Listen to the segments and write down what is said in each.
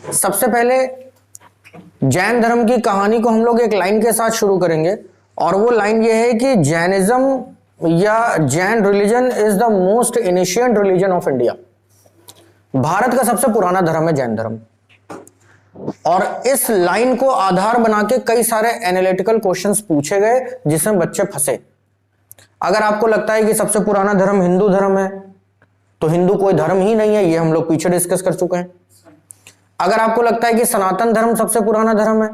सबसे पहले जैन धर्म की कहानी को हम लोग एक लाइन के साथ शुरू करेंगे और वो लाइन ये है कि जैनिज्म या Jain religion is the most ancient religion of India. Bharat का सबसे पुराना धर्म है जैन धर्म। और इस लाइन को आधार बना के कई सारे एनालिटिकल क्वेश्चंस पूछे गए जिसमें बच्चे फंसे। अगर आपको लगता है कि सबसे पुराना धर्म हिंदू धर्म है तो हिंदू कोई धर्म ही नहीं है, ये हम लोग पीछे डिस्कस कर चुके हैं। अगर आपको लगता है कि सनातन धर्म सबसे पुराना धर्म है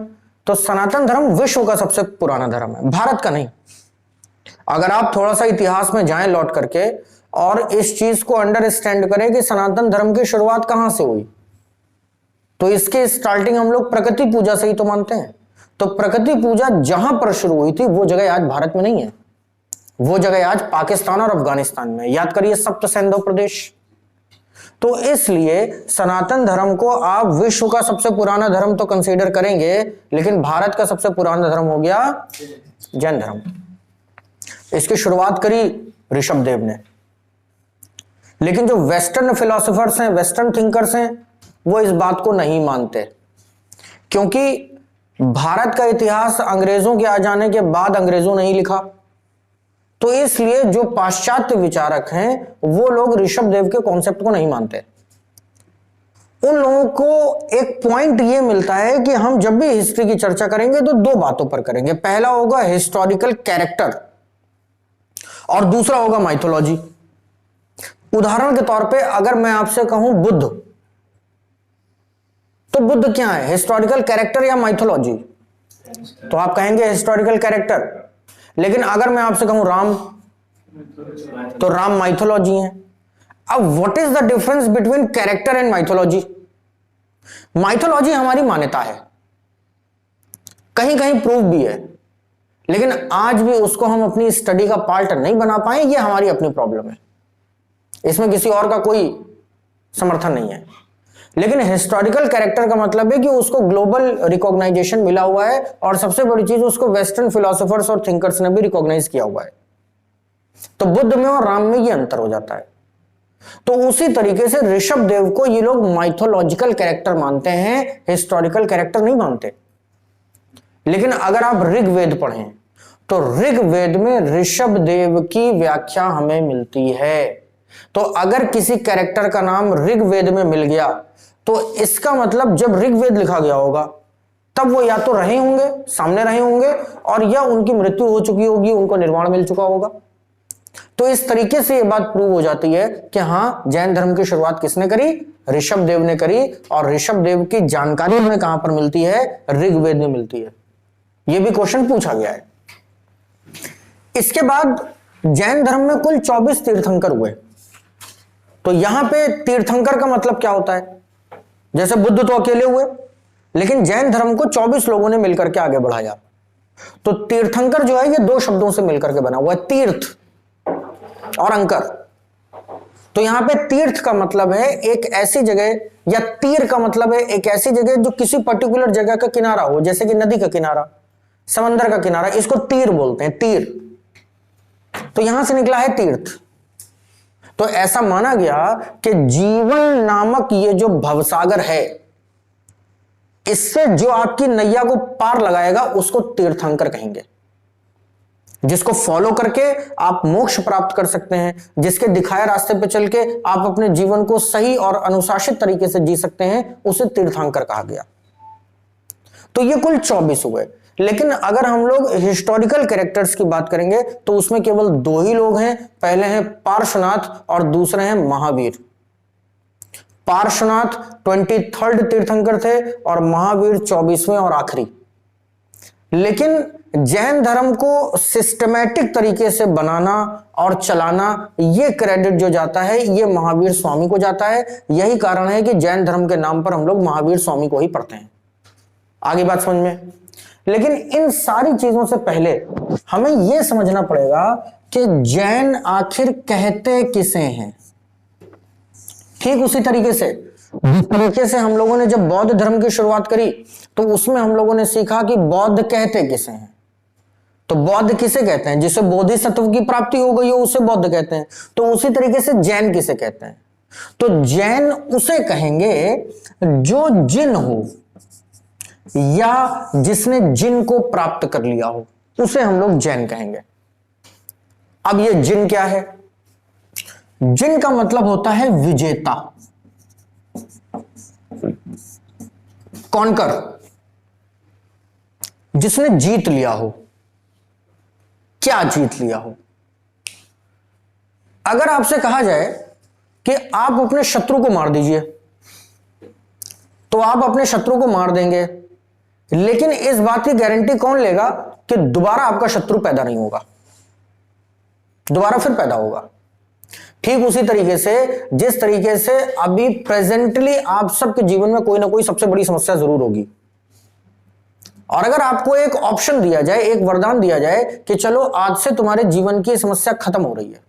तो सनातन धर्म विश्व का सबसे पुराना धर्म है, भारत का नहीं। अगर आप थोड़ा सा इतिहास में जाएं लौट करके और इस चीज को अंडरस्टैंड करें कि सनातन धर्म की शुरुआत कहां से हुई, तो इसके स्टार्टिंग हम लोग प्रकृति पूजा से ही तो मानते हैं। तो प्रकृति पूजा जहां पर शुरू हुई थी वो जगह आज भारत में नहीं है, वो जगह आज पाकिस्तान और अफगानिस्तान में। याद करिए सप्त सिंधु प्रदेश। तो इसलिए सनातन धर्म को आप विश्व का सबसे पुराना धर्म तो कंसीडर करेंगे, लेकिन भारत का सबसे पुराना धर्म हो गया जैन धर्म। इसकी शुरुआत करी ऋषभ देव ने। लेकिन जो वेस्टर्न फिलोसोफर्स हैं, वेस्टर्न थिंकर्स हैं, वो इस बात को नहीं मानते, क्योंकि भारत का इतिहास अंग्रेजों के आ जाने के बाद अंग्रेजों ने ही लिखा। तो इसलिए जो पाश्चात्य विचारक हैं वो लोग ऋषभ देव के कॉन्सेप्ट को नहीं मानते। उन लोगों को एक पॉइंट ये मिलता है कि हम जब भी हिस्ट्री की चर्चा करेंगे तो दो बातों पर करेंगे। पहला होगा हिस्टोरिकल कैरेक्टर और दूसरा होगा माइथोलॉजी। उदाहरण के तौर पे अगर मैं आपसे कहूं बुद्ध, तो बुद्ध क्या है, हिस्टोरिकल कैरेक्टर या माइथोलॉजी? तो आप कहेंगे हिस्टोरिकल कैरेक्टर। लेकिन अगर मैं आपसे कहूं राम, तो राम माइथोलॉजी है। अब what is the difference between character and mythology? Mythology हमारी मान्यता है, कहीं कहीं प्रूफ भी है, लेकिन आज भी उसको हम अपनी स्टडी का पार्ट नहीं बना पाए, ये हमारी अपनी प्रॉब्लम है। इसमें किसी और का कोई समर्थन नहीं है। लेकिन हिस्टोरिकल कैरेक्टर का मतलब है कि उसको ग्लोबल रिकॉग्नाइजेशन मिला हुआ है और सबसे बड़ी चीज उसको वेस्टर्न फिलोसोफर्स और थिंकर्स ने भी रिकॉग्नाइज किया हुआ है। तो बुद्ध में और राम में ये अंतर हो जाता है। तो उसी तरीके से ऋषभ देव को ये लोग माइथोलॉजिकल कैरेक्टर मानते हैं, हिस्टोरिकल कैरेक्टर नहीं मानते। लेकिन अगर आप ऋग्वेद पढ़ें तो ऋग्वेद में ऋषभ देव की व्याख्या हमें मिलती है। तो अगर किसी कैरेक्टर का नाम ऋग्वेद में मिल गया तो इसका मतलब जब ऋग्वेद लिखा गया होगा तब वो या तो रहे होंगे, सामने रहे होंगे, और या उनकी मृत्यु हो चुकी होगी, उनको निर्वाण मिल चुका होगा। तो इस तरीके से ये बात प्रूव हो जाती है कि हाँ, जैन धर्म की शुरुआत किसने करी? ऋषभ देव ने करी। और ऋषभ देव की जानकारी हमें कहां पर मिलती है? ऋग्वेद में मिलती है। यह भी क्वेश्चन पूछा गया है। इसके बाद जैन धर्म में कुल 24 तीर्थंकर हुए। तो यहां पे तीर्थंकर का मतलब क्या होता है? जैसे बुद्ध तो अकेले हुए, लेकिन जैन धर्म को 24 लोगों ने मिलकर के आगे बढ़ाया। तो तीर्थंकर जो है ये दो शब्दों से मिलकर के बना हुआ है, तीर्थ और अंकर। तो यहां पे तीर्थ का मतलब है एक ऐसी जगह, या तीर का मतलब है एक ऐसी जगह जो किसी पर्टिकुलर जगह का किनारा हो, जैसे कि नदी का किनारा, समंदर का किनारा, इसको तीर बोलते हैं, तीर। तो यहां से निकला है तीर्थ। तो ऐसा माना गया कि जीवन नामक ये जो भवसागर है, इससे जो आपकी नैया को पार लगाएगा उसको तीर्थंकर कहेंगे। जिसको फॉलो करके आप मोक्ष प्राप्त कर सकते हैं, जिसके दिखाए रास्ते पे चल के आप अपने जीवन को सही और अनुशासित तरीके से जी सकते हैं, उसे तीर्थंकर कहा गया। तो ये कुल 24 हुए। लेकिन अगर हम लोग हिस्टोरिकल कैरेक्टर्स की बात करेंगे तो उसमें केवल दो ही लोग हैं। पहले हैं पार्श्वनाथ और दूसरे हैं महावीर। पार्श्वनाथ 23rd तीर्थंकर थे और महावीर 24वें और आखिरी। लेकिन जैन धर्म को सिस्टमैटिक तरीके से बनाना और चलाना, ये क्रेडिट जो जाता है ये महावीर स्वामी को जाता है। यही कारण है कि जैन धर्म के नाम पर हम लोग महावीर स्वामी को ही पढ़ते हैं। आगे बात समझ में। लेकिन इन सारी चीजों से पहले हमें यह समझना पड़ेगा कि जैन आखिर कहते किसे हैं। ठीक उसी तरीके से जिस तरीके से हम लोगों ने जब बौद्ध धर्म की शुरुआत करी तो उसमें हम लोगों ने सीखा कि बौद्ध कहते किसे हैं। तो बौद्ध किसे कहते हैं? जिसे बोधिसत्व की प्राप्ति हो गई हो उसे बौद्ध कहते हैं। तो उसी तरीके से जैन किसे कहते हैं? तो जैन उसे कहेंगे जो जिन हो या जिसने जिन को प्राप्त कर लिया हो, उसे हम लोग जैन कहेंगे। अब ये जिन क्या है? जिन का मतलब होता है विजेता, कॉन्कर, जिसने जीत लिया हो। क्या जीत लिया हो? अगर आपसे कहा जाए कि आप अपने शत्रु को मार दीजिए, तो आप अपने शत्रु को मार देंगे, लेकिन इस बात की गारंटी कौन लेगा कि दोबारा आपका शत्रु पैदा नहीं होगा, दोबारा फिर पैदा होगा। ठीक उसी तरीके से जिस तरीके से अभी प्रेजेंटली आप सबके जीवन में कोई ना कोई सबसे बड़ी समस्या जरूर होगी, और अगर आपको एक ऑप्शन दिया जाए, एक वरदान दिया जाए कि चलो आज से तुम्हारे जीवन की समस्या खत्म हो रही है,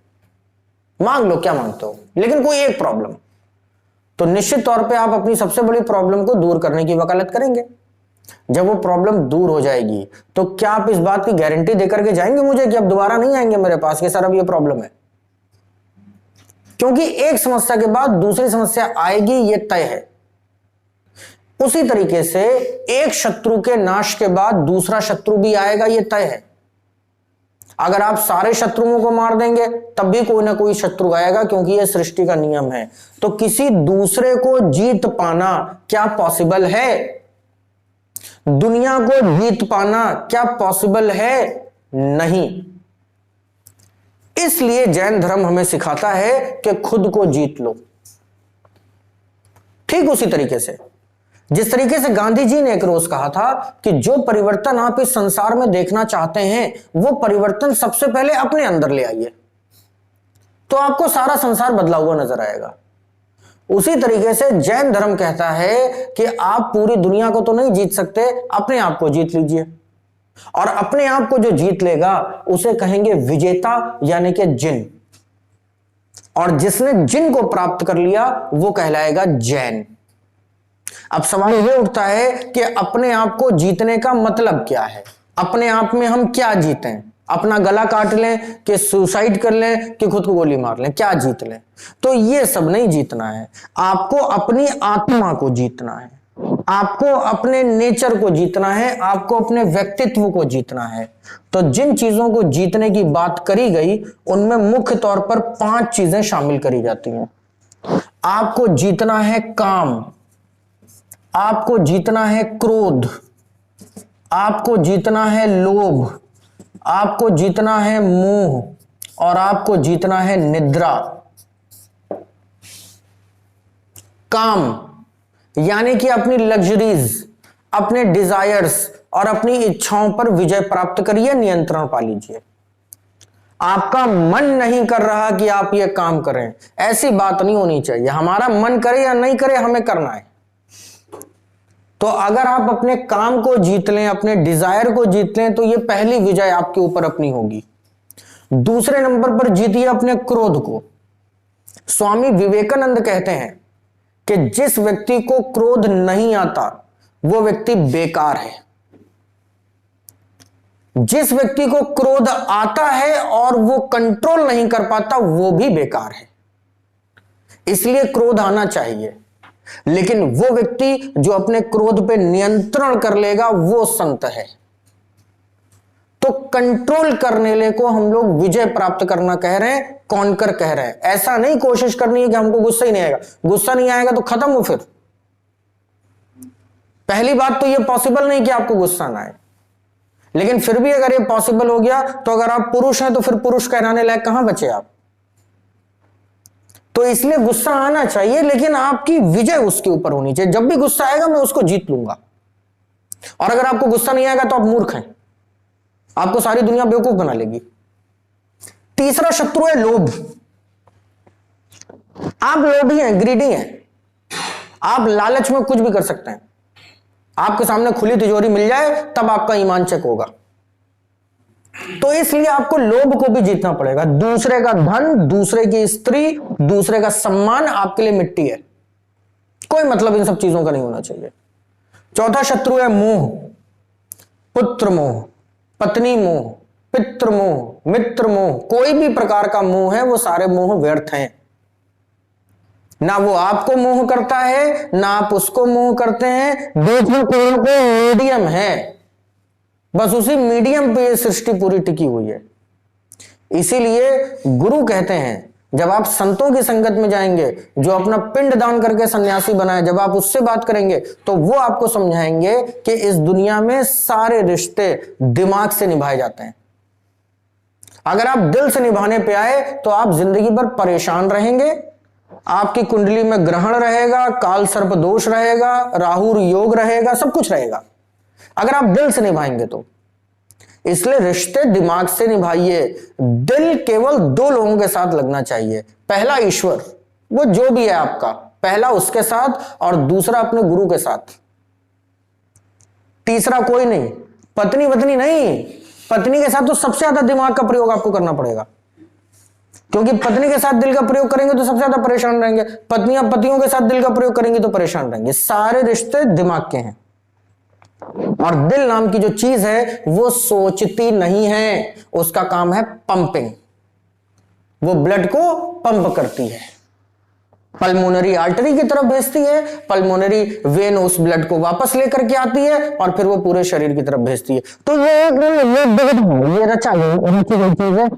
मांग लो, क्या मांगते हो, लेकिन कोई एक प्रॉब्लम, तो निश्चित तौर पे आप अपनी सबसे बड़ी प्रॉब्लम को दूर करने की वकालत करेंगे। जब वो प्रॉब्लम दूर हो जाएगी तो क्या आप इस बात की गारंटी देकर के जाएंगे मुझे कि अब दोबारा नहीं आएंगे मेरे पास कि सर अब ये प्रॉब्लम है? क्योंकि एक समस्या के बाद दूसरी समस्या आएगी, ये तय है। उसी तरीके से एक शत्रु के नाश के बाद दूसरा शत्रु भी आएगा, ये तय है। अगर आप सारे शत्रुओं को मार देंगे तब भी कोई ना कोई शत्रु आएगा, क्योंकि यह सृष्टि का नियम है। तो किसी दूसरे को जीत पाना क्या पॉसिबल है? दुनिया को जीत पाना क्या पॉसिबल है? नहीं। इसलिए जैन धर्म हमें सिखाता है कि खुद को जीत लो। ठीक उसी तरीके से जिस तरीके से गांधी जी ने एक रोज कहा था कि जो परिवर्तन आप इस संसार में देखना चाहते हैं वो परिवर्तन सबसे पहले अपने अंदर ले आइए, तो आपको सारा संसार बदला हुआ नजर आएगा। उसी तरीके से जैन धर्म कहता है कि आप पूरी दुनिया को तो नहीं जीत सकते, अपने आप को जीत लीजिए, और अपने आप को जो जीत लेगा उसे कहेंगे विजेता, यानी कि जिन। और जिसने जिन को प्राप्त कर लिया वो कहलाएगा जैन। अब सवाल यह उठता है कि अपने आप को जीतने का मतलब क्या है? अपने आप में हम क्या जीतें? अपना गला काट लें कि सुसाइड कर लें कि खुद को गोली मार लें, क्या जीत लें? तो ये सब नहीं जीतना है। आपको अपनी आत्मा को जीतना है, आपको अपने नेचर को जीतना है, आपको अपने व्यक्तित्व को जीतना है। तो जिन चीजों को जीतने की बात करी गई उनमें मुख्य तौर पर 5 चीजें शामिल करी जाती हैं। आपको जीतना है काम, आपको जीतना है क्रोध, आपको जीतना है लोभ, आपको जीतना है मोह, और आपको जीतना है निद्रा। काम यानी कि अपनी लग्जरीज, अपने डिजायर्स और अपनी इच्छाओं पर विजय प्राप्त करिए, नियंत्रण पा लीजिए। आपका मन नहीं कर रहा कि आप ये काम करें, ऐसी बात नहीं होनी चाहिए। हमारा मन करे या नहीं करे, हमें करना है। तो अगर आप अपने काम को जीत लें, अपने डिजायर को जीत लें, तो ये पहली विजय आपके ऊपर अपनी होगी। दूसरे नंबर पर जीतिए अपने क्रोध को। स्वामी विवेकानंद कहते हैं कि जिस व्यक्ति को क्रोध नहीं आता वो व्यक्ति बेकार है। जिस व्यक्ति को क्रोध आता है और वो कंट्रोल नहीं कर पाता वो भी बेकार है। इसलिए क्रोध आना चाहिए, लेकिन वो व्यक्ति जो अपने क्रोध पे नियंत्रण कर लेगा वो संत है। तो कंट्रोल करने को हम लोग विजय प्राप्त करना कह रहे हैं, कॉन्कर कह रहे हैं। ऐसा नहीं कोशिश करनी है कि हमको गुस्सा ही नहीं आएगा, गुस्सा नहीं आएगा तो खत्म हो। फिर पहली बात तो ये पॉसिबल नहीं कि आपको गुस्सा ना आए, लेकिन फिर भी अगर ये पॉसिबल हो गया तो अगर आप पुरुष हैं तो फिर पुरुष कहलाने लायक कहां बचे आप। तो इसलिए गुस्सा आना चाहिए, लेकिन आपकी विजय उसके ऊपर होनी चाहिए। जब भी गुस्सा आएगा मैं उसको जीत लूंगा। और अगर आपको गुस्सा नहीं आएगा तो आप मूर्ख हैं, आपको सारी दुनिया बेवकूफ बना लेगी। तीसरा शत्रु है लोभ। आप लोभी हैं, ग्रीडी हैं, आप लालच में कुछ भी कर सकते हैं। आपके सामने खुली तिजोरी मिल जाए तब आपका ईमान चेक होगा। तो इसलिए आपको लोभ को भी जीतना पड़ेगा। दूसरे का धन, दूसरे की स्त्री, दूसरे का सम्मान आपके लिए मिट्टी है, कोई मतलब इन सब चीजों का नहीं होना चाहिए। चौथा शत्रु है मोह। पुत्र मोह, पत्नी मोह, पितृ मोह, मित्र मोह, कोई भी प्रकार का मोह है वो सारे मोह व्यर्थ हैं। ना वो आपको मोह करता है ना आप उसको मोह करते हैं, बीच में कोई मीडियम है, बस उसी मीडियम पे ये सृष्टि पूरी टिकी हुई है। इसीलिए गुरु कहते हैं जब आप संतों की संगत में जाएंगे, जो अपना पिंड दान करके सन्यासी बनाए, जब आप उससे बात करेंगे तो वो आपको समझाएंगे कि इस दुनिया में सारे रिश्ते दिमाग से निभाए जाते हैं। अगर आप दिल से निभाने पे आए तो आप जिंदगी भर परेशान रहेंगे, आपकी कुंडली में ग्रहण रहेगा, काल सर्प दोष रहेगा, राहु योग रहेगा, सब कुछ रहेगा अगर आप दिल से निभाएंगे तो। इसलिए रिश्ते दिमाग से निभाइए। दिल केवल दो लोगों के साथ लगना चाहिए, पहला ईश्वर, वो जो भी है आपका, पहला उसके साथ और दूसरा अपने गुरु के साथ, तीसरा कोई नहीं। पत्नी वत्नी नहीं, पत्नी के साथ तो सबसे ज्यादा दिमाग का प्रयोग आपको करना पड़ेगा, क्योंकि पत्नी के साथ दिल का प्रयोग करेंगे तो सबसे ज्यादा परेशान रहेंगे, पत्नियां पतियों के साथ दिल का प्रयोग करेंगी तो परेशान रहेंगे। सारे रिश्ते दिमाग के हैं और दिल नाम की जो चीज है वो सोचती नहीं है, उसका काम है पंपिंग, वो ब्लड को पंप करती है, पल्मोनरी आर्टरी की तरफ भेजती है, पल्मोनरी वेन उस ब्लड को वापस लेकर के आती है और फिर वो पूरे शरीर की तरफ भेजती है। तो ये रचा गई चीज है।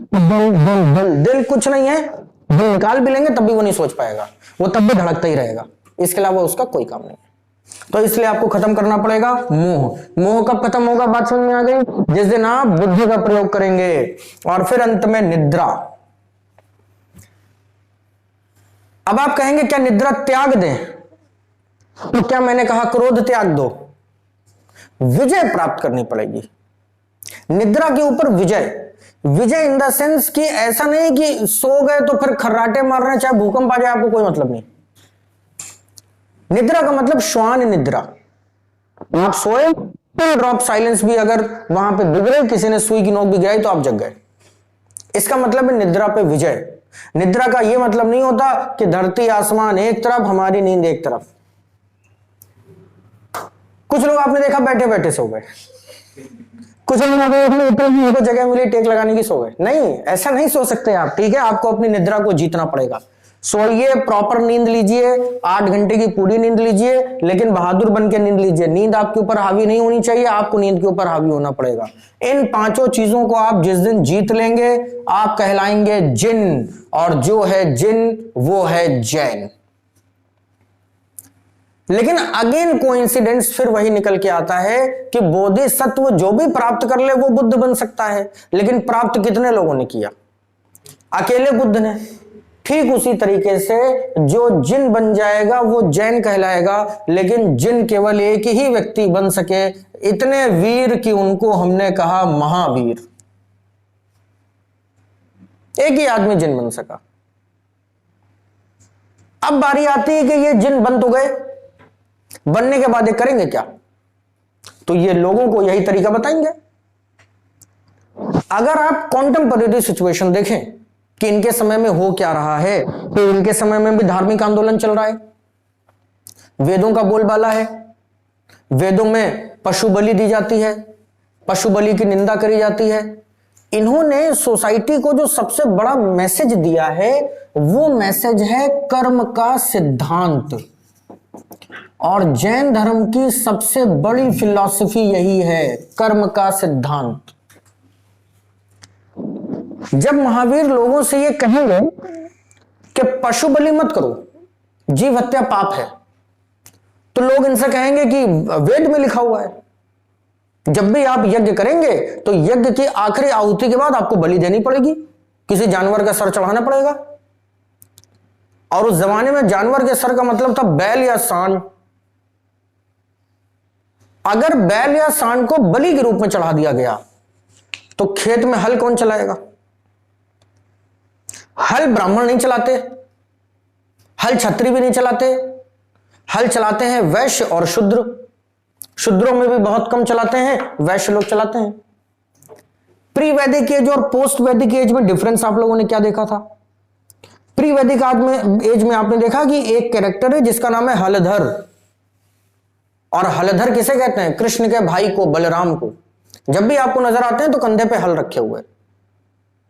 दिल कुछ नहीं है, दिल निकाल भी लेंगे तब भी वो नहीं सोच पाएगा, वो तब भी धड़कता ही रहेगा, इसके अलावा उसका कोई काम नहीं है। तो इसलिए आपको खत्म करना पड़ेगा मोह। मोह कब खत्म होगा, बात समझ में आ गई? जिस दिन आप बुद्धि का प्रयोग करेंगे। और फिर अंत में निद्रा। अब आप कहेंगे क्या निद्रा त्याग दें? तो क्या मैंने कहा क्रोध त्याग दो? विजय प्राप्त करनी पड़ेगी निद्रा के ऊपर। विजय इन द सेंस कि ऐसा नहीं कि सो गए तो फिर खर्राटे मार रहे हैं, चाहे भूकंप आ जाए आपको कोई मतलब नहीं। निद्रा का मतलब श्वान निद्रा। आप सोए, पिन ड्रॉप साइलेंस भी अगर वहां पे बिगड़े, किसी ने सुई की नोक भी गिराई तो आप जग गए, इसका मतलब है निद्रा पे विजय। निद्रा का यह मतलब नहीं होता कि धरती आसमान एक तरफ, हमारी नींद एक तरफ। कुछ लोग आपने देखा बैठे बैठे सो गए, कुछ लोग जगह मिली टेक लगाने की सो गए। नहीं, ऐसा नहीं सो सकते आप, ठीक है? आपको अपनी निद्रा को जीतना पड़ेगा। सोइए, प्रॉपर नींद लीजिए, 8 घंटे की पूरी नींद लीजिए, लेकिन बहादुर बन के नींद लीजिए। नींद आपके ऊपर हावी नहीं होनी चाहिए, आपको नींद के ऊपर हावी होना पड़ेगा। इन 5 चीजों को आप जिस दिन जीत लेंगे, आप कहलाएंगे जिन, और जो है जिन वो है जैन। लेकिन अगेन कोइंसिडेंस फिर वही निकल के आता है कि बोधिसत्व जो भी प्राप्त कर ले वो बुद्ध बन सकता है, लेकिन प्राप्त कितने लोगों ने किया? अकेले बुद्ध ने। ठीक उसी तरीके से जो जिन बन जाएगा वो जैन कहलाएगा, लेकिन जिन केवल एक ही व्यक्ति बन सके, इतने वीर कि उनको हमने कहा महावीर। एक ही आदमी जिन बन सका। अब बारी आती है कि ये जिन बन तो गए, बनने के बाद ये करेंगे क्या? तो ये लोगों को यही तरीका बताएंगे। अगर आप कॉन्टेम्परेरी सिचुएशन देखें कि इनके समय में हो क्या रहा है, तो इनके समय में भी धार्मिक आंदोलन चल रहा है, वेदों का बोलबाला है, वेदों में पशु बलि दी जाती है, पशु बलि की निंदा करी जाती है। इन्होंने सोसाइटी को जो सबसे बड़ा मैसेज दिया है वो मैसेज है कर्म का सिद्धांत। और जैन धर्म की सबसे बड़ी फिलॉसफी यही है, कर्म का सिद्धांत। जब महावीर लोगों से ये कहेंगे कि पशु बलि मत करो, जीव हत्या पाप है, तो लोग इनसे कहेंगे कि वेद में लिखा हुआ है जब भी आप यज्ञ करेंगे तो यज्ञ की आखिरी आहुति के बाद आपको बलि देनी पड़ेगी, किसी जानवर का सर चढ़ाना पड़ेगा। और उस जमाने में जानवर के सर का मतलब था बैल या सांड। अगर बैल या सांड को बलि के रूप में चढ़ा दिया गया तो खेत में हल कौन चलाएगा? हल ब्राह्मण नहीं चलाते, हल क्षत्रिय भी नहीं चलाते, हल चलाते हैं वैश्य और शूद्र। शूद्रों में भी बहुत कम चलाते हैं, वैश्य लोग चलाते हैं। प्री वैदिक एज और पोस्ट वैदिक एज में डिफरेंस आप लोगों ने क्या देखा था? प्री वैदिक एज में आपने देखा कि एक कैरेक्टर है जिसका नाम है हलधर। और हलधर किसे कहते हैं? कृष्ण के भाई को, बलराम को। जब भी आपको नजर आते हैं तो कंधे पे हल रखे हुए।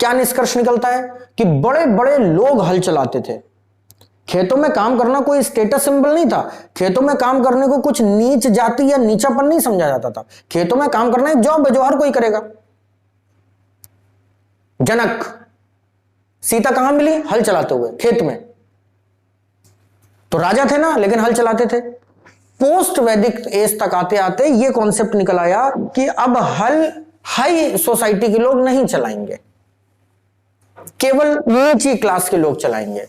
क्या निष्कर्ष निकलता है कि बड़े बड़े लोग हल चलाते थे, खेतों में काम करना कोई स्टेटस सिंबल नहीं था। खेतों में काम करने को कुछ नीच जाति या नीचापन नहीं समझा जाता था। खेतों में काम करना एक जॉब है जो हर कोई करेगा। जनक सीता कहां मिली? हल चलाते हुए खेत में। तो राजा थे ना, लेकिन हल चलाते थे। पोस्ट वैदिक एज तक आते आते ये कॉन्सेप्ट निकल आया कि अब हल हाई सोसाइटी के लोग नहीं चलाएंगे, केवल नीची क्लास के लोग चलाएंगे।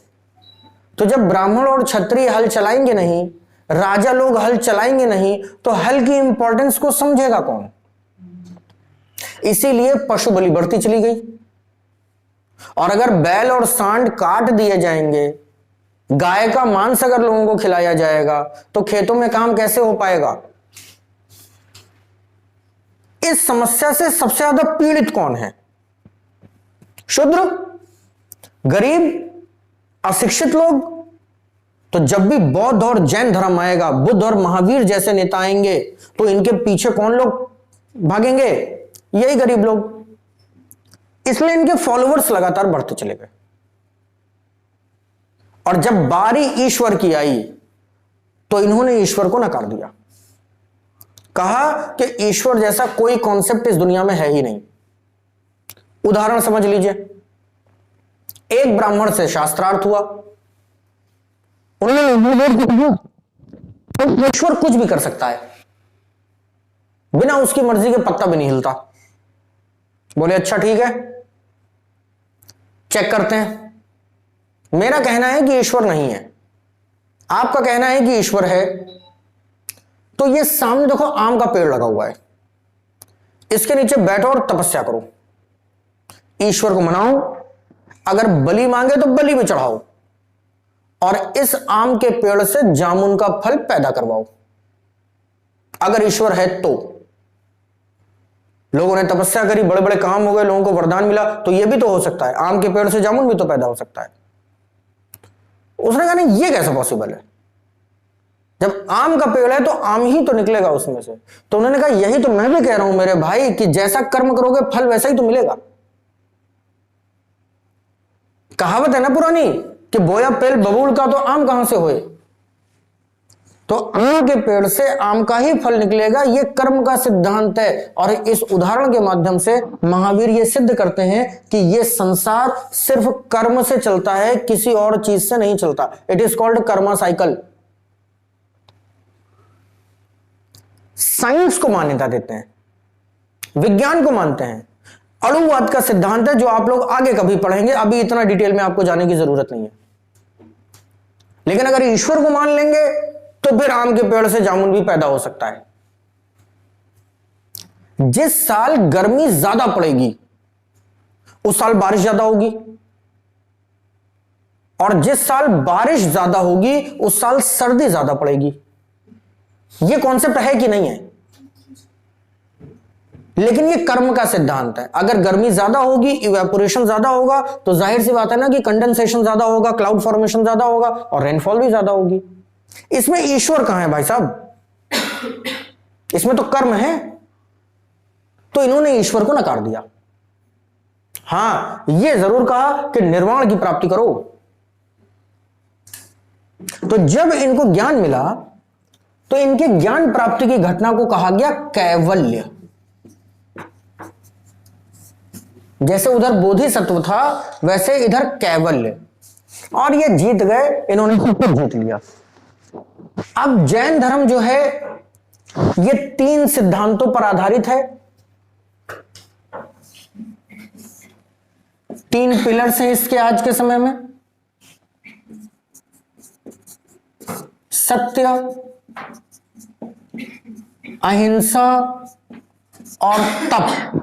तो जब ब्राह्मण और क्षत्रिय हल चलाएंगे नहीं, राजा लोग हल चलाएंगे नहीं, तो हल की इंपॉर्टेंस को समझेगा कौन? इसीलिए पशु बलि बढ़ती चली गई। और अगर बैल और सांड काट दिए जाएंगे, गाय का मांस अगर लोगों को खिलाया जाएगा, तो खेतों में काम कैसे हो पाएगा? इस समस्या से सबसे ज्यादा पीड़ित कौन है? शूद्र, गरीब, अशिक्षित लोग। तो जब भी बौद्ध और जैन धर्म आएगा, बुद्ध और महावीर जैसे नेता आएंगे, तो इनके पीछे कौन लोग भागेंगे? यही गरीब लोग। इसलिए इनके फॉलोअर्स लगातार बढ़ते चले गए। और जब बारी ईश्वर की आई, तो इन्होंने ईश्वर को नकार दिया। कहा कि ईश्वर जैसा कोई कॉन्सेप्ट इस दुनिया में है ही नहीं। उदाहरण समझ लीजिए, एक ब्राह्मण से शास्त्रार्थ हुआ, उन्होंने ईश्वर कुछ भी कर सकता है, बिना उसकी मर्जी के पत्ता भी नहीं हिलता। बोले अच्छा ठीक है, चेक करते हैं। मेरा कहना है कि ईश्वर नहीं है, आपका कहना है कि ईश्वर है। तो ये सामने देखो आम का पेड़ लगा हुआ है, इसके नीचे बैठो और तपस्या करो, ईश्वर को मनाओ, अगर बलि मांगे तो बलि भी चढ़ाओ, और इस आम के पेड़ से जामुन का फल पैदा करवाओ। अगर ईश्वर है तो लोगों ने तपस्या करी, बड़े बड़े काम हो गए, लोगों को वरदान मिला, तो यह भी तो हो सकता है, आम के पेड़ से जामुन भी तो पैदा हो सकता है। उसने कहा नहीं, ये कैसे पॉसिबल है? जब आम का पेड़ है तो आम ही तो निकलेगा उसमें से। तो उन्होंने कहा यही तो मैं भी कह रहा हूं मेरे भाई, कि जैसा कर्म करोगे फल वैसा ही तो मिलेगा। कहावत है ना पुरानी कि बोया पेड़ बबूल का, तो आम कहां से होए? तो आम के पेड़ से आम का ही फल निकलेगा, यह कर्म का सिद्धांत है। और इस उदाहरण के माध्यम से महावीर यह सिद्ध करते हैं कि यह संसार सिर्फ कर्म से चलता है, किसी और चीज से नहीं चलता। It is called Karma cycle. Science को मान्यता देते हैं, विज्ञान को मानते हैं। अणुवाद का सिद्धांत है जो आप लोग आगे कभी पढ़ेंगे, अभी इतना डिटेल में आपको जाने की जरूरत नहीं है। लेकिन अगर ईश्वर को मान लेंगे तो फिर आम के पेड़ से जामुन भी पैदा हो सकता है। जिस साल गर्मी ज्यादा पड़ेगी उस साल बारिश ज्यादा होगी, और जिस साल बारिश ज्यादा होगी उस साल सर्दी ज्यादा पड़ेगी। यह कॉन्सेप्ट है कि नहीं है? लेकिन यह कर्म का सिद्धांत है। अगर गर्मी ज्यादा होगी, इवेपोरेशन ज्यादा होगा, तो जाहिर सी बात है ना कि कंडेंसेशन ज्यादा होगा, क्लाउड फॉर्मेशन ज्यादा होगा, और रेनफॉल भी ज्यादा होगी। इसमें ईश्वर कहां है भाई साहब? इसमें तो कर्म है। तो इन्होंने ईश्वर को नकार दिया। हां, यह जरूर कहा कि निर्वाण की प्राप्ति करो। तो जब इनको ज्ञान मिला, तो इनके ज्ञान प्राप्ति की घटना को कहा गया कैवल्य। जैसे उधर बोधिसत्व था, वैसे इधर कैवल्य। और ये जीत गए, इन्होंने जीत लिया। अब जैन धर्म जो है ये 3 सिद्धांतों पर आधारित है। 3 पिलर्स हैं इसके आज के समय में: सत्य, अहिंसा और तप।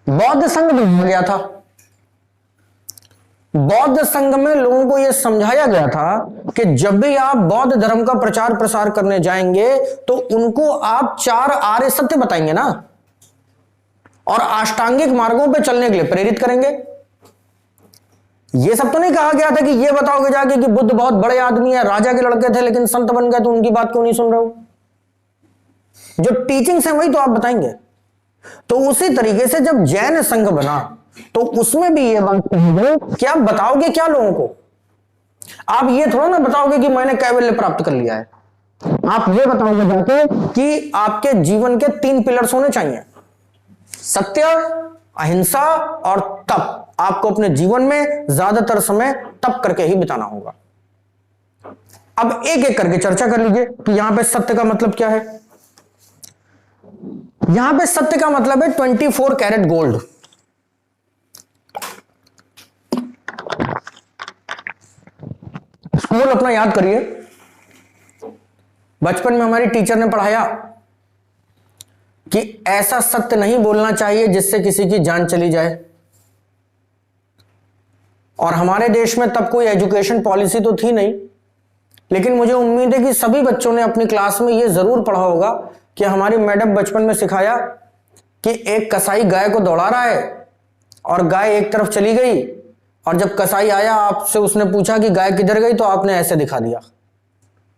बौद्ध संघ में गया था। बौद्ध संघ में लोगों को यह समझाया गया था कि जब भी आप बौद्ध धर्म का प्रचार प्रसार करने जाएंगे तो उनको आप 4 आर्य सत्य बताएंगे ना, और अष्टांगिक मार्गों पे चलने के लिए प्रेरित करेंगे। यह सब तो नहीं कहा गया था कि यह बताओगे जाके कि बुद्ध बहुत बड़े आदमी है, राजा के लड़के थे, लेकिन संत बन गए, तो उनकी बात क्यों नहीं सुन रहे हो? जो टीचिंग्स है वही तो आप बताएंगे। तो उसी तरीके से जब जैन संघ बना, तो उसमें भी यह बात कही गई कि आप बताओगे क्या लोगों को? आप ये थोड़ा ना बताओगे कि मैंने कैवल्य प्राप्त कर लिया है, आप ये बताओगे जाके कि आपके जीवन के 3 पिलर्स होने चाहिए, सत्य, अहिंसा और तप। आपको अपने जीवन में ज्यादातर समय तप करके ही बिताना होगा। अब एक एक करके चर्चा कर लीजिए कि यहां पे सत्य का मतलब क्या है। यहां पे सत्य का मतलब है 24 कैरेट गोल्ड। स्कूल अपना याद करिए, बचपन में हमारी टीचर ने पढ़ाया कि ऐसा सत्य नहीं बोलना चाहिए जिससे किसी की जान चली जाए। और हमारे देश में तब कोई एजुकेशन पॉलिसी तो थी नहीं, लेकिन मुझे उम्मीद है कि सभी बच्चों ने अपनी क्लास में यह जरूर पढ़ा होगा कि हमारी मैडम बचपन में सिखाया कि एक कसाई गाय को दौड़ा रहा है और गाय एक तरफ चली गई, और जब कसाई आया आपसे उसने पूछा कि गाय किधर गई, तो आपने ऐसे दिखा दिया।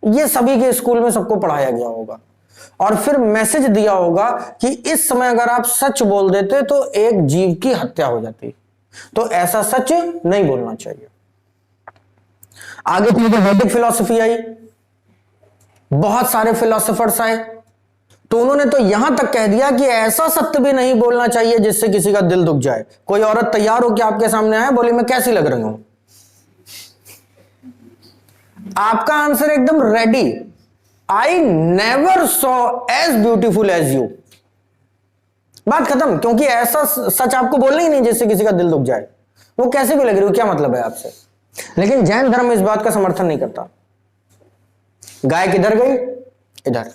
ये सभी के स्कूल में सबको पढ़ाया गया होगा, और फिर मैसेज दिया होगा कि इस समय अगर आप सच बोल देते तो एक जीव की हत्या हो जाती, तो ऐसा सच नहीं बोलना चाहिए। आगे फिर वैदिक फिलॉसफी आई, बहुत सारे फिलोसोफर्स आए, तो उन्होंने तो यहां तक कह दिया कि ऐसा सत्य भी नहीं बोलना चाहिए जिससे किसी का दिल दुख जाए। कोई औरत तैयार हो कि आपके सामने आए, बोली मैं कैसी लग रही हूं, आपका आंसर एकदम ready, I never saw as beautiful as you. बात खत्म, क्योंकि ऐसा सच आपको बोलना ही नहीं जिससे किसी का दिल दुख जाए। वो कैसे भी लग रही हो, क्या मतलब है आपसे। लेकिन जैन धर्म इस बात का समर्थन नहीं करता। गाय किधर गई, इधर।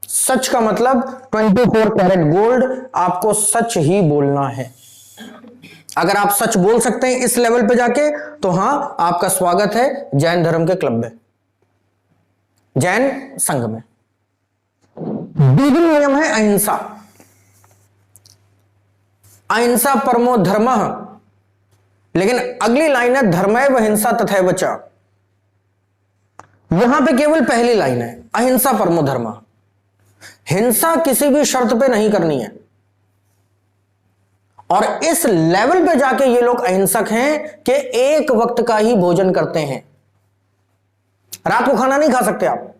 सच का मतलब 24 कैरेट गोल्ड, आपको सच ही बोलना है। अगर आप सच बोल सकते हैं इस लेवल पे जाके, तो हां, आपका स्वागत है जैन धर्म के क्लब में, जैन संघ में। दूसरा नियम है अहिंसा। अहिंसा परमो धर्मः, लेकिन अगली लाइन है धर्मैव हिंसा तथैव च। यहां पे केवल पहली लाइन है अहिंसा परमो धर्मः। हिंसा किसी भी शर्त पे नहीं करनी है, और इस लेवल पे जाके ये लोग अहिंसक हैं कि एक वक्त का ही भोजन करते हैं। रात को खाना नहीं खा सकते आप,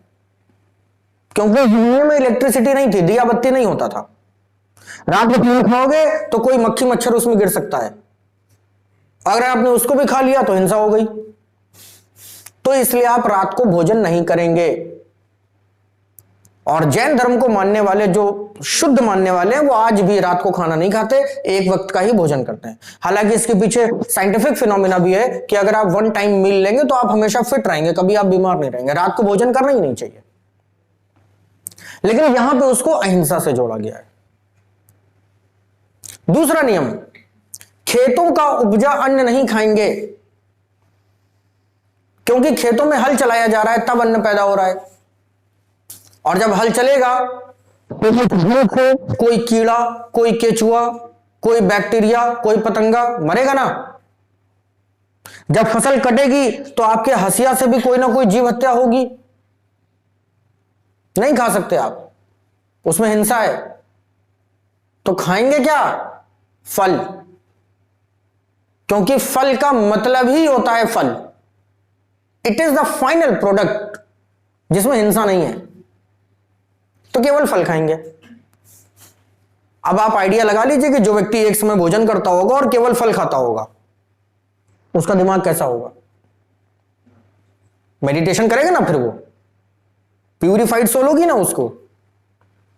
क्योंकि दुनिया में इलेक्ट्रिसिटी नहीं थी, दिया बत्ती नहीं होता था। रात को खाना खाओगे तो कोई मक्खी मच्छर उसमें गिर सकता है, अगर आपने उसको भी खा लिया तो हिंसा हो गई। तो इसलिए आप रात को भोजन नहीं करेंगे। और जैन धर्म को मानने वाले, जो शुद्ध मानने वाले हैं, वो आज भी रात को खाना नहीं खाते, एक वक्त का ही भोजन करते हैं। हालांकि इसके पीछे साइंटिफिक फिनोमिना भी है कि अगर आप 1 टाइम मील लेंगे तो आप हमेशा फिट रहेंगे, कभी आप बीमार नहीं रहेंगे। रात को भोजन करना ही नहीं चाहिए, लेकिन यहां पे उसको अहिंसा से जोड़ा गया है। दूसरा नियम, खेतों का उपजा अन्न नहीं खाएंगे, क्योंकि खेतों में हल चलाया जा रहा है तब अन्न पैदा हो रहा है, और जब हल चलेगा तो कोई कीड़ा, कोई केचुआ, कोई बैक्टीरिया, कोई पतंगा मरेगा ना। जब फसल कटेगी तो आपके हसिया से भी कोई ना कोई जीव हत्या होगी, नहीं खा सकते आप, उसमें हिंसा है। तो खाएंगे क्या, फल, क्योंकि फल का मतलब ही होता है फल, it is the final product जिसमें हिंसा नहीं है, तो केवल फल खाएंगे। अब आप आइडिया लगा लीजिए कि जो व्यक्ति एक समय भोजन करता होगा और केवल फल खाता होगा, उसका दिमाग कैसा होगा। मेडिटेशन करेगा ना, फिर वो प्यूरिफाइड सोल होगी ना उसको।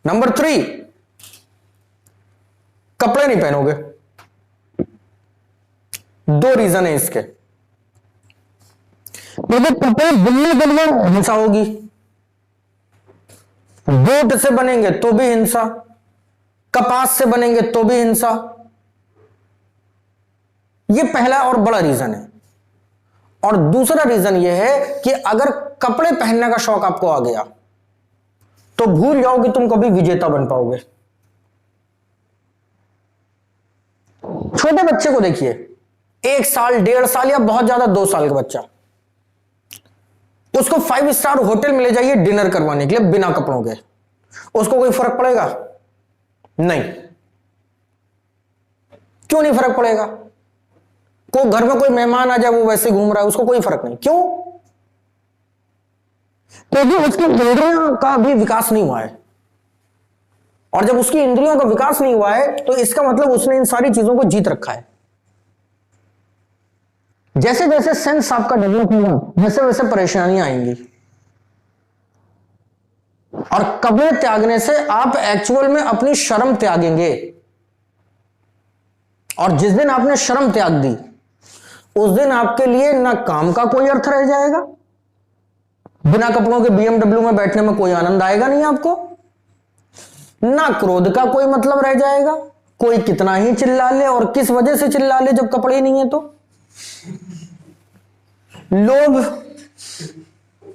नंबर 3, कपड़े नहीं पहनोगे। 2 रीजन है इसके। कपड़े बुनने के लिए हिंसा होगी, जूट से बनेंगे तो भी हिंसा, कपास से बनेंगे तो भी हिंसा। यह पहला और बड़ा रीजन है। और दूसरा रीजन यह है कि अगर कपड़े पहनने का शौक आपको आ गया तो भूल जाओ कि तुम कभी विजेता बन पाओगे। छोटे बच्चे को देखिए, 1 साल, 1.5 साल या बहुत ज्यादा 2 साल का बच्चा, उसको 5 स्टार होटल में ले जाइए डिनर करवाने के लिए बिना कपड़ों के, उसको कोई फर्क पड़ेगा? नहीं। क्यों नहीं फर्क पड़ेगा? को घर में कोई मेहमान आ जाए वो वैसे घूम रहा है, उसको कोई फर्क नहीं। क्यों? क्योंकि उसकी इंद्रियों का भी विकास नहीं हुआ है। और जब उसकी इंद्रियों का विकास नहीं हुआ है तो इसका मतलब उसने इन सारी चीजों को जीत रखा है। जैसे जैसे सेंस आपका डेवलप होगा वैसे वैसे परेशानियां आएंगी। और कपड़े त्यागने से आप एक्चुअल में अपनी शर्म त्यागेंगे। और जिस दिन आपने शर्म त्याग दी उस दिन आपके लिए ना काम का कोई अर्थ रह जाएगा, बिना कपड़ों के BMW में बैठने में कोई आनंद आएगा नहीं आपको, ना क्रोध का कोई मतलब रह जाएगा। कोई कितना ही चिल्ला ले और किस वजह से चिल्ला ले जब कपड़े नहीं है तो। लोग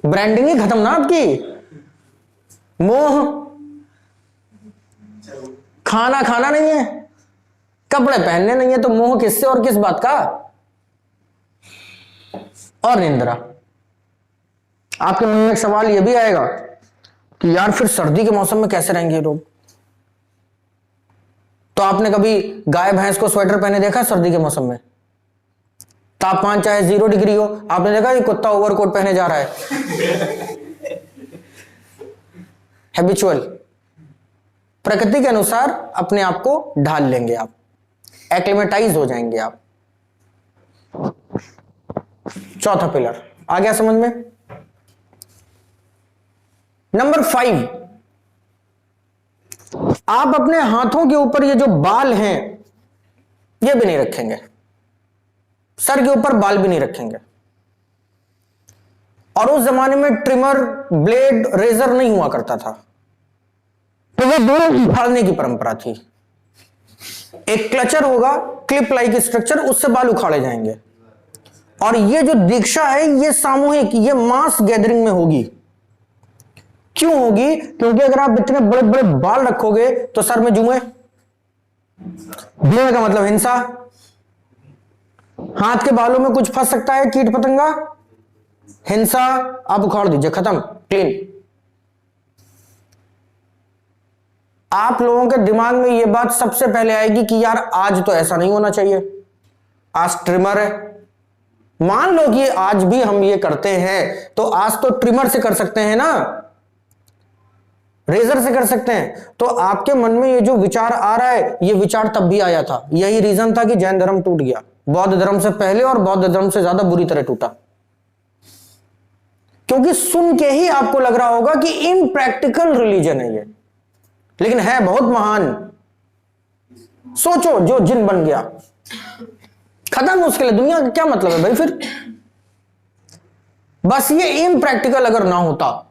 ब्रांडिंग ही खत्म ना आपकी, मोह, खाना खाना नहीं है, कपड़े पहनने नहीं है तो मोह किससे और किस बात का? और निंद्रा। आपके मन में एक सवाल यह भी आएगा कि यार फिर सर्दी के मौसम में कैसे रहेंगे लोग? तो आपने कभी गाय भैंस को स्वेटर पहने देखा सर्दी के मौसम में? तापमान चाहे 0 डिग्री हो, आपने देखा ये कुत्ता ओवरकोट पहने जा रहा है? हैबिचुअल, प्रकृति के अनुसार अपने आप को ढाल लेंगे आप, एक्लिमेटाइज हो जाएंगे आप। चौथा पिलर आ गया समझ में। नंबर 5, आप अपने हाथों के ऊपर ये जो बाल हैं ये भी नहीं रखेंगे, सर के ऊपर बाल भी नहीं रखेंगे। और उस जमाने में ट्रिमर, ब्लेड, रेजर नहीं हुआ करता था, तो वो दोनों उखाड़ने की परंपरा थी। एक क्लचर होगा, क्लिप लाइक स्ट्रक्चर, उससे बाल उखाड़े जाएंगे। और ये जो दीक्षा है ये सामूहिक, ये मास गैदरिंग में होगी। क्यों होगी? क्योंकि अगर आप इतने बड़े बड़े बाल रखोगे तो सर में जुए, जुए का मतलब हिंसा, हाथ के बालों में कुछ फंस सकता है, कीट पतंगा, हिंसा, आप उखाड़ दीजिए, खत्म, क्लीन। आप लोगों के दिमाग में यह बात सबसे पहले आएगी कि यार आज तो ऐसा नहीं होना चाहिए, आज ट्रिमर है। मान लो कि आज भी हम ये करते हैं तो आज तो ट्रिमर से कर सकते हैं ना, रेजर से कर सकते हैं। तो आपके मन में ये जो विचार आ रहा है ये विचार तब भी आया था। यही रीजन था कि जैन धर्म टूट गया, बौद्ध धर्म से पहले और बौद्ध धर्म से ज्यादा बुरी तरह टूटा। क्योंकि सुन के ही आपको लग रहा होगा कि इनप्रैक्टिकल रिलीजन है ये, लेकिन है बहुत महान। सोचो, जो जिन बन गया खत्म, मुश्किल है, दुनिया का क्या मतलब है भाई फिर? बस ये इनप्रैक्टिकल अगर ना होता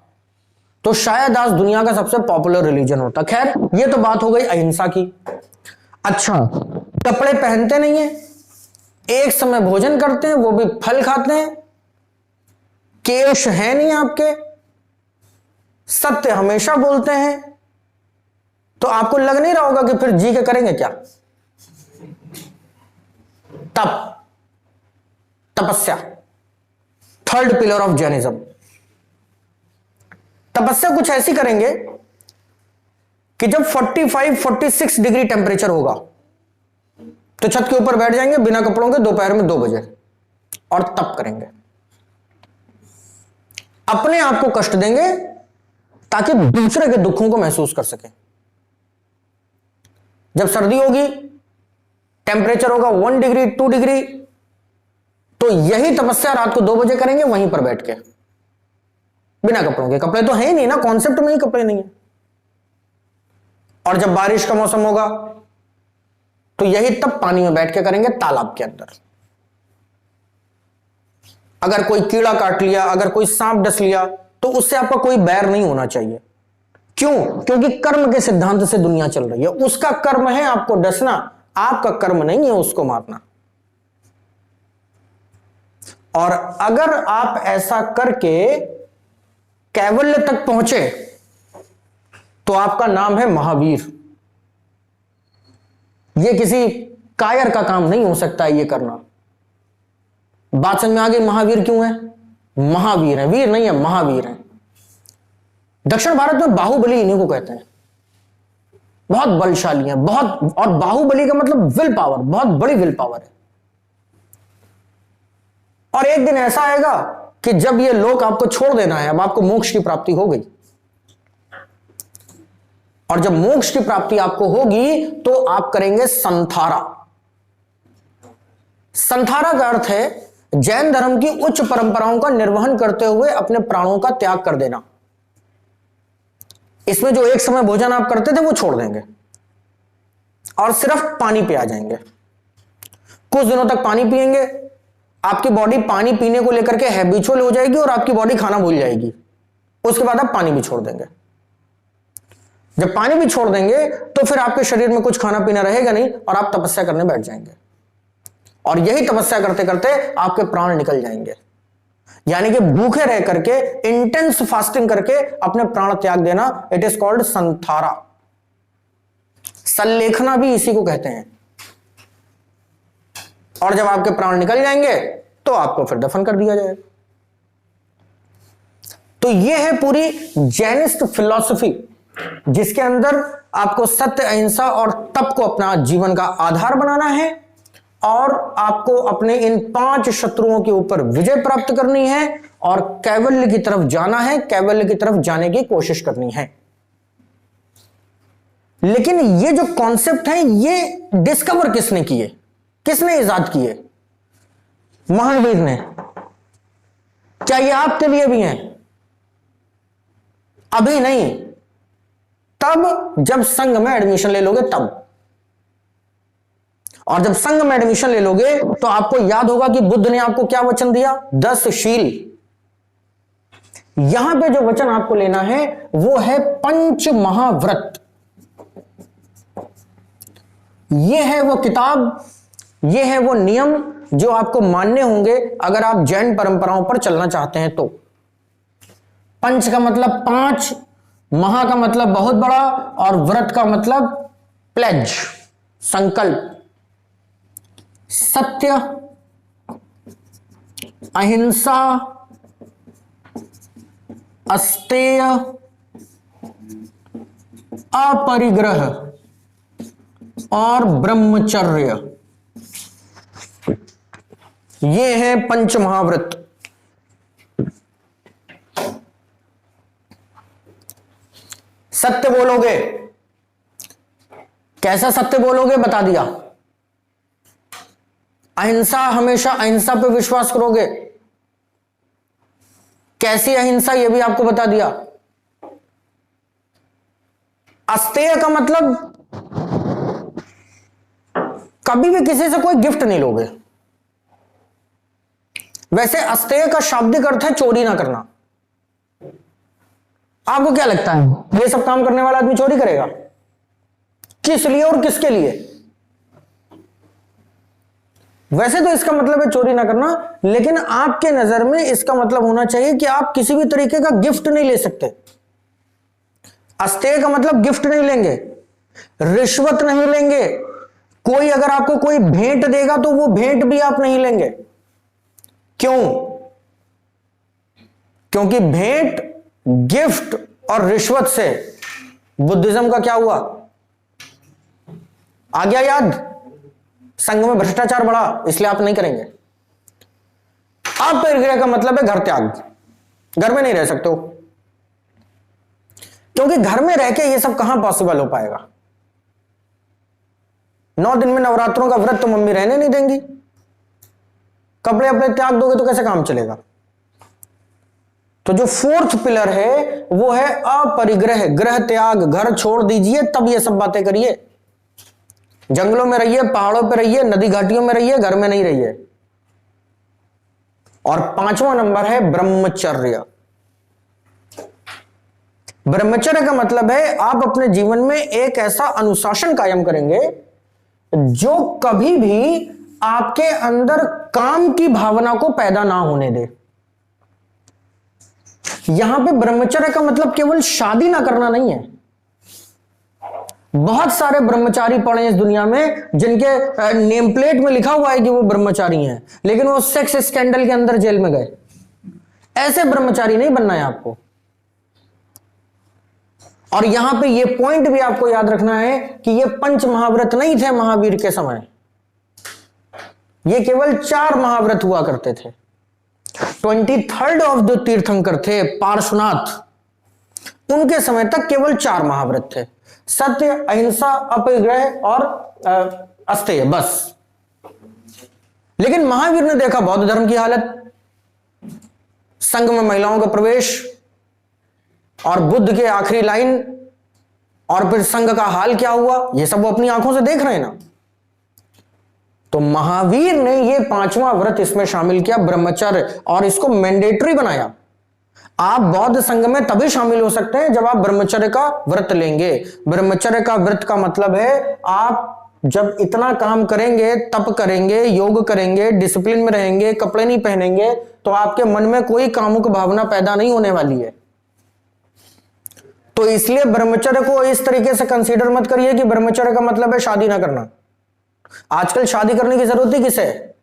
तो शायद आज दुनिया का सबसे पॉपुलर रिलीजन होता। खैर, ये तो बात हो गई अहिंसा की। अच्छा, कपड़े पहनते नहीं है, एक समय भोजन करते हैं, वो भी फल खाते हैं, केश है नहीं आपके, सत्य हमेशा बोलते हैं, तो आपको लग नहीं रहा होगा कि फिर जी के करेंगे क्या? तपस्या, थर्ड पिलर ऑफ जैनिज्म। तपस्या कुछ ऐसी करेंगे कि जब 45-46 डिग्री टेम्परेचर होगा तो छत के ऊपर बैठ जाएंगे बिना कपड़ों के दोपहर में 2 बजे और तप करेंगे। अपने आप को कष्ट देंगे ताकि दूसरे के दुखों को महसूस कर सके। जब सर्दी होगी, टेम्परेचर होगा 1 डिग्री 2 डिग्री, तो यही तपस्या रात को 2 बजे करेंगे वहीं पर बैठ के, बिना कपड़ों के। कपड़े तो है ही नहीं ना, कॉन्सेप्ट में ही कपड़े नहीं है। और जब बारिश का मौसम होगा तो यही तब पानी में बैठ के करेंगे, तालाब के अंदर। अगर कोई कीड़ा काट लिया, अगर कोई सांप डस लिया, तो उससे आपका कोई बैर नहीं होना चाहिए। क्यों? क्योंकि कर्म के सिद्धांत से दुनिया चल रही है। उसका कर्म है आपको डसना, आपका कर्म नहीं है उसको मारना। और अगर आप ऐसा करके कैवल्य तक पहुंचे तो आपका नाम है महावीर। यह किसी कायर का काम नहीं हो सकता है ये करना। बात समझ में आ गई? महावीर क्यों है? महावीर है, वीर नहीं है, महावीर है। दक्षिण भारत में बाहुबली इन्हीं को कहते हैं। बहुत बलशाली है, बहुत। और बाहुबली का मतलब विल पावर, बहुत बड़ी विल पावर है। और एक दिन ऐसा आएगा कि जब ये लोक आपको छोड़ देना है, अब आपको मोक्ष की प्राप्ति हो गई। और जब मोक्ष की प्राप्ति आपको होगी तो आप करेंगे संथारा। संथारा का अर्थ है जैन धर्म की उच्च परंपराओं का निर्वहन करते हुए अपने प्राणों का त्याग कर देना। इसमें जो एक समय भोजन आप करते थे वो छोड़ देंगे और सिर्फ पानी पे आ जाएंगे। कुछ दिनों तक पानी पिएंगे, आपकी बॉडी पानी पीने को लेकर के हैबिचुअल हो जाएगी और आपकी बॉडी खाना भूल जाएगी। उसके बाद आप पानी भी छोड़ देंगे। जब पानी भी छोड़ देंगे तो फिर आपके शरीर में कुछ खाना पीना रहेगा नहीं और आप तपस्या करने बैठ जाएंगे। और यही तपस्या करते करते आपके प्राण निकल जाएंगे। यानी कि भूखे रह करके, इंटेंस फास्टिंग करके अपने प्राण त्याग देना, इट इज कॉल्ड संथारा। सल्लेखना भी इसी को कहते हैं। और जब आपके प्राण निकल जाएंगे तो आपको फिर दफन कर दिया जाएगा। तो यह है पूरी जैनिस्ट फिलॉसफी, जिसके अंदर आपको सत्य, अहिंसा और तप को अपना जीवन का आधार बनाना है और आपको अपने इन 5 शत्रुओं के ऊपर विजय प्राप्त करनी है और कैवल्य की तरफ जाना है, कैवल्य की तरफ जाने की कोशिश करनी है। लेकिन ये जो कॉन्सेप्ट है ये डिस्कवर किसने किए, किसने इजाद किए? महावीर ने। क्या ये आपके लिए भी हैं? अभी नहीं, तब जब संघ में एडमिशन ले लोगे तब। और जब संघ में एडमिशन ले लोगे तो आपको याद होगा कि बुद्ध ने आपको क्या वचन दिया? 10 शील। यहां पे जो वचन आपको लेना है वो है पंच महाव्रत। ये है वो किताब, ये है वो नियम जो आपको मानने होंगे अगर आप जैन परंपराओं पर चलना चाहते हैं तो। पंच का मतलब 5, महा का मतलब बहुत बड़ा और व्रत का मतलब प्लेज, संकल्प। सत्य, अहिंसा, अस्तेय, अपरिग्रह और ब्रह्मचर्य, ये है पंच महाव्रत। सत्य बोलोगे, कैसा सत्य बोलोगे बता दिया। अहिंसा, हमेशा अहिंसा पे विश्वास करोगे, कैसी अहिंसा ये भी आपको बता दिया। अस्तेय का मतलब कभी भी किसी से कोई गिफ्ट नहीं लोगे। वैसे अस्तेय का शाब्दिक अर्थ है चोरी ना करना। आपको क्या लगता है ये सब काम करने वाला आदमी चोरी करेगा? किस लिए और किसके लिए? वैसे तो इसका मतलब है चोरी ना करना, लेकिन आपके नजर में इसका मतलब होना चाहिए कि आप किसी भी तरीके का गिफ्ट नहीं ले सकते। अस्तेय का मतलब गिफ्ट नहीं लेंगे, रिश्वत नहीं लेंगे, कोई अगर आपको कोई भेंट देगा तो वो भेंट भी आप नहीं लेंगे। क्यों? क्योंकि भेंट, गिफ्ट और रिश्वत से बुद्धिज्म का क्या हुआ? आ गया याद? संघ में भ्रष्टाचार बढ़ा, इसलिए आप नहीं करेंगे। अपरिग्रह का मतलब है घर त्याग, घर में नहीं रह सकते हो, क्योंकि घर में रह के ये सब कहां पॉसिबल हो पाएगा। 9 दिन में नवरात्रों का व्रत तो मम्मी रहने नहीं देंगी। कपड़े अपने त्याग दोगे तो कैसे काम चलेगा? तो जो 4th पिलर है वो है अपरिग्रह, ग्रह त्याग। घर छोड़ दीजिए तब ये सब बातें करिए। जंगलों में रहिए, पहाड़ों पे रहिए, नदी घाटियों में रहिए, घर में नहीं रहिए। और 5वां नंबर है ब्रह्मचर्य। ब्रह्मचर्य का मतलब है आप अपने जीवन में एक ऐसा अनुशासन कायम करेंगे जो कभी भी आपके अंदर काम की भावना को पैदा ना होने दे। यहां पे ब्रह्मचर्य का मतलब केवल शादी ना करना नहीं है। बहुत सारे ब्रह्मचारी पड़े इस दुनिया में जिनके नेम प्लेट में लिखा हुआ है कि वो ब्रह्मचारी हैं, लेकिन वो सेक्स स्कैंडल के अंदर जेल में गए। ऐसे ब्रह्मचारी नहीं बनना है आपको। और यहां पे ये पॉइंट भी आपको याद रखना है कि ये 5 महाव्रत नहीं थे महावीर के समय, ये केवल 4 महाव्रत हुआ करते थे। 23rd ऑफ जो तीर्थंकर थे पार्श्वनाथ, उनके समय तक केवल 4 महाव्रत थे, सत्य, अहिंसा, अपरिग्रह और अस्तेय, बस। लेकिन महावीर ने देखा बौद्ध धर्म की हालत, संघ में महिलाओं का प्रवेश और बुद्ध के आखिरी लाइन, और फिर संघ का हाल क्या हुआ, ये सब वो अपनी आंखों से देख रहे हैं ना। तो महावीर ने ये 5वां व्रत इसमें शामिल किया, ब्रह्मचर्य, और इसको मैंडेटरी बनाया। आप बौद्ध संघ में तभी शामिल हो सकते हैं जब आप ब्रह्मचर्य का व्रत लेंगे। ब्रह्मचर्य का व्रत का मतलब है आप जब इतना काम करेंगे, तप करेंगे, योग करेंगे, डिसिप्लिन में रहेंगे, कपड़े नहीं पहनेंगे, तो आपके मन में कोई कामुक भावना पैदा नहीं होने वाली है। तो इसलिए ब्रह्मचर्य को इस तरीके से कंसीडर मत करिए कि ब्रह्मचर्य का मतलब है शादी ना करना। आजकल शादी करने की जरूरत ही किसे है?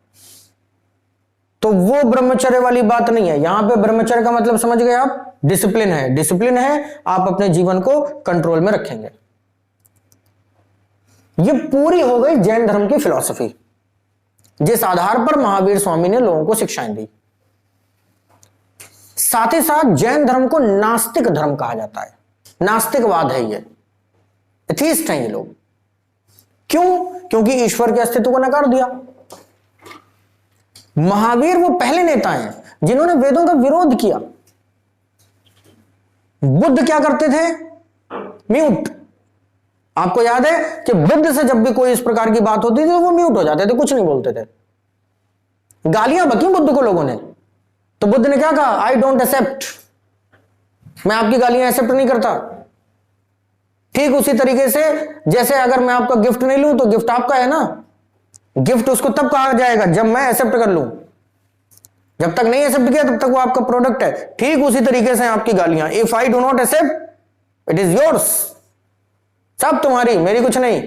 तो वो ब्रह्मचर्य वाली बात नहीं है। यहां पे ब्रह्मचर्य का मतलब समझ गए आप, डिसिप्लिन है। डिसिप्लिन है, आप अपने जीवन को कंट्रोल में रखेंगे। ये पूरी हो गई जैन धर्म की फिलॉसफी, जिस आधार पर महावीर स्वामी ने लोगों को शिक्षाएं दी। साथ ही साथ जैन धर्म को नास्तिक धर्म कहा जाता है। नास्तिकवाद है ये, एथीस्ट हैं ये लोग। क्यों? क्योंकि ईश्वर के अस्तित्व को नकार दिया। महावीर वो पहले नेता हैं जिन्होंने वेदों का विरोध किया। बुद्ध क्या करते थे? म्यूट। आपको याद है कि बुद्ध से जब भी कोई इस प्रकार की बात होती थी तो वो म्यूट हो जाते थे, कुछ नहीं बोलते थे। गालियां बकी बुद्ध को लोगों ने, तो बुद्ध ने क्या कहा? आई डोंट एक्सेप्ट, मैं आपकी गालियां एक्सेप्ट नहीं करता। ठीक उसी तरीके से जैसे अगर मैं आपका गिफ्ट नहीं लूं तो गिफ्ट आपका है ना, गिफ्ट उसको तब कहा जाएगा जब मैं एक्सेप्ट कर लूं। जब तक नहीं एक्सेप्ट किया तब तक वो आपका प्रोडक्ट है। ठीक उसी तरीके से आपकी गालियां, if I do not accept it is yours, सब तुम्हारी, मेरी कुछ नहीं।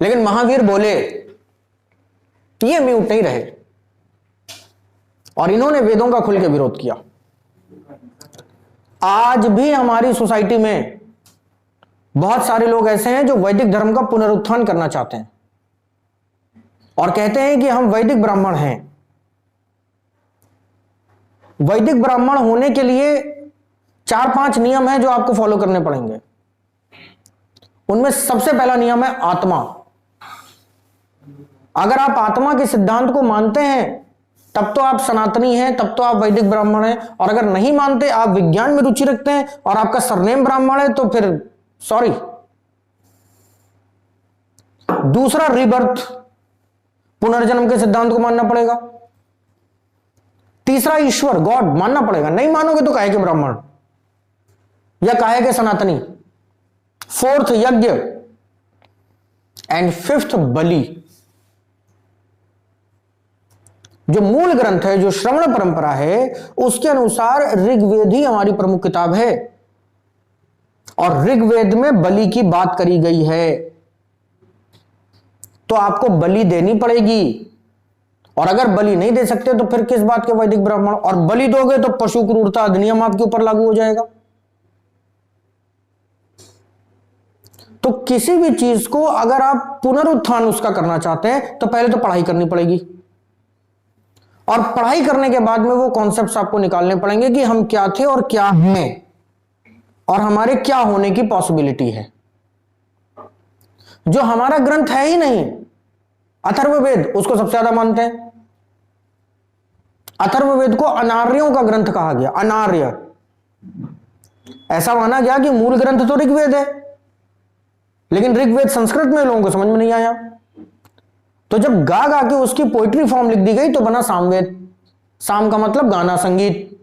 लेकिन महावीर बोले, ये म्यूट नहीं रहे और इन्होंने वेदों का खुल के विरोध किया। आज भी हमारी सोसाइटी में बहुत सारे लोग ऐसे हैं जो वैदिक धर्म का पुनरुत्थान करना चाहते हैं और कहते हैं कि हम वैदिक ब्राह्मण हैं। वैदिक ब्राह्मण होने के लिए 4-5 नियम हैं जो आपको फॉलो करने पड़ेंगे। उनमें सबसे पहला नियम है आत्मा। अगर आप आत्मा के सिद्धांत को मानते हैं तब तो आप सनातनी हैं, तब तो आप वैदिक ब्राह्मण हैं। और अगर नहीं मानते, आप विज्ञान में रुचि रखते हैं और आपका सरनेम ब्राह्मण है, तो फिर सॉरी। दूसरा रिबर्थ, पुनर्जन्म के सिद्धांत को मानना पड़ेगा। तीसरा ईश्वर, गॉड मानना पड़ेगा। नहीं मानोगे तो काहे के ब्राह्मण या काहे के सनातनी। फोर्थ यज्ञ एंड फिफ्थ बलि। जो मूल ग्रंथ है, जो श्रवण परंपरा है, उसके अनुसार ऋग्वेद ही हमारी प्रमुख किताब है और ऋग्वेद में बलि की बात करी गई है। तो आपको बलि देनी पड़ेगी और अगर बलि नहीं दे सकते तो फिर किस बात के वैदिक ब्राह्मण। और बलि दोगे तो पशु क्रूरता अधिनियम आपके ऊपर लागू हो जाएगा। तो किसी भी चीज को अगर आप पुनरुत्थान उसका करना चाहते हैं तो पहले तो पढ़ाई करनी पड़ेगी और पढ़ाई करने के बाद में वो कॉन्सेप्ट्स आपको निकालने पड़ेंगे कि हम क्या थे और क्या हैं और हमारे क्या होने की पॉसिबिलिटी है। जो हमारा ग्रंथ है ही नहीं, अथर्ववेद, उसको सबसे ज्यादा मानते हैं। अथर्ववेद को अनार्यों का ग्रंथ कहा गया। अनार्य, ऐसा माना गया कि मूल ग्रंथ तो ऋग्वेद है, लेकिन ऋग्वेद संस्कृत में लोगों को समझ में नहीं आया। तो जब गा गा के उसकी पोइट्री फॉर्म लिख दी गई तो बना सामवेद। साम का मतलब गाना, संगीत।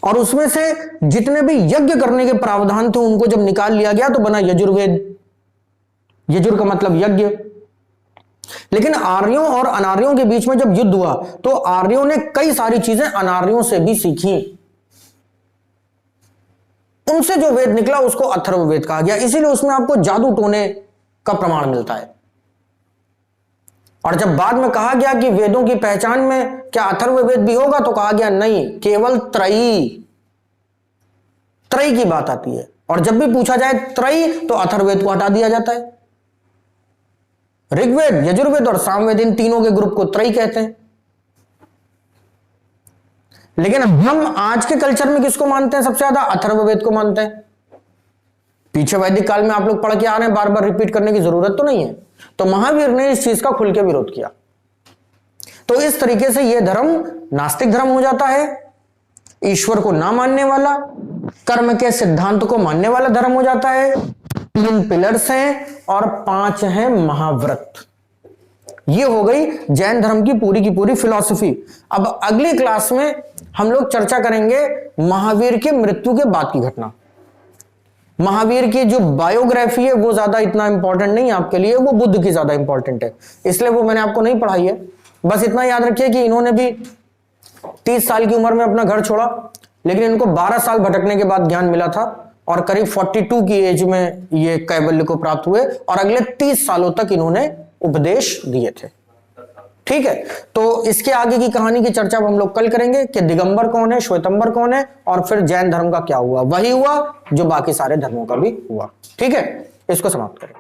और उसमें से जितने भी यज्ञ करने के प्रावधान थे उनको जब निकाल लिया गया तो बना यजुर्वेद। यजुर का मतलब यज्ञ। लेकिन आर्यों और अनार्यों के बीच में जब युद्ध हुआ तो आर्यों ने कई सारी चीजें अनार्यों से भी सीखी। उनसे जो वेद निकला उसको अथर्ववेद कहा गया। इसीलिए उसमें आपको जादू टोने का प्रमाण मिलता है। और जब बाद में कहा गया कि वेदों की पहचान में क्या अथर्ववेद भी होगा तो कहा गया नहीं, केवल त्रयी। त्रयी की बात आती है और जब भी पूछा जाए त्रयी तो अथर्ववेद को हटा दिया जाता है। ऋग्वेद, यजुर्वेद और सामवेद, इन तीनों के ग्रुप को त्रयी कहते हैं। लेकिन हम आज के कल्चर में किसको मानते हैं सबसे ज्यादा? अथर्ववेद को मानते हैं। पीछे वैदिक काल में आप लोग पढ़ के आ रहे हैं, बार बार रिपीट करने की जरूरत तो नहीं है। तो महावीर ने इस चीज का खुल के विरोध किया। तो इस तरीके से यह धर्म नास्तिक धर्म हो जाता है, ईश्वर को ना मानने वाला, कर्म के सिद्धांत को मानने वाला धर्म हो जाता है। 3 पिलर्स हैं और 5 हैं महाव्रत। ये हो गई जैन धर्म की पूरी फिलॉसफी। अब अगली क्लास में हम लोग चर्चा करेंगे महावीर की मृत्यु के बाद की घटना। महावीर की जो बायोग्राफी है वो ज्यादा इतना इंपॉर्टेंट नहीं है आपके लिए, वो बुद्ध की ज्यादा इंपॉर्टेंट है, इसलिए वो मैंने आपको नहीं पढ़ाई है। बस इतना याद रखिए कि इन्होंने भी 30 साल की उम्र में अपना घर छोड़ा, लेकिन इनको 12 साल भटकने के बाद ज्ञान मिला था और करीब 42 की एज में ये कैवल्य को प्राप्त हुए और अगले 30 सालों तक इन्होंने उपदेश दिए थे। ठीक है, तो इसके आगे की कहानी की चर्चा हम लोग कल करेंगे कि दिगंबर कौन है, श्वेतंबर कौन है, और फिर जैन धर्म का क्या हुआ। वही हुआ जो बाकी सारे धर्मों का भी हुआ। ठीक है, इसको समाप्त करें।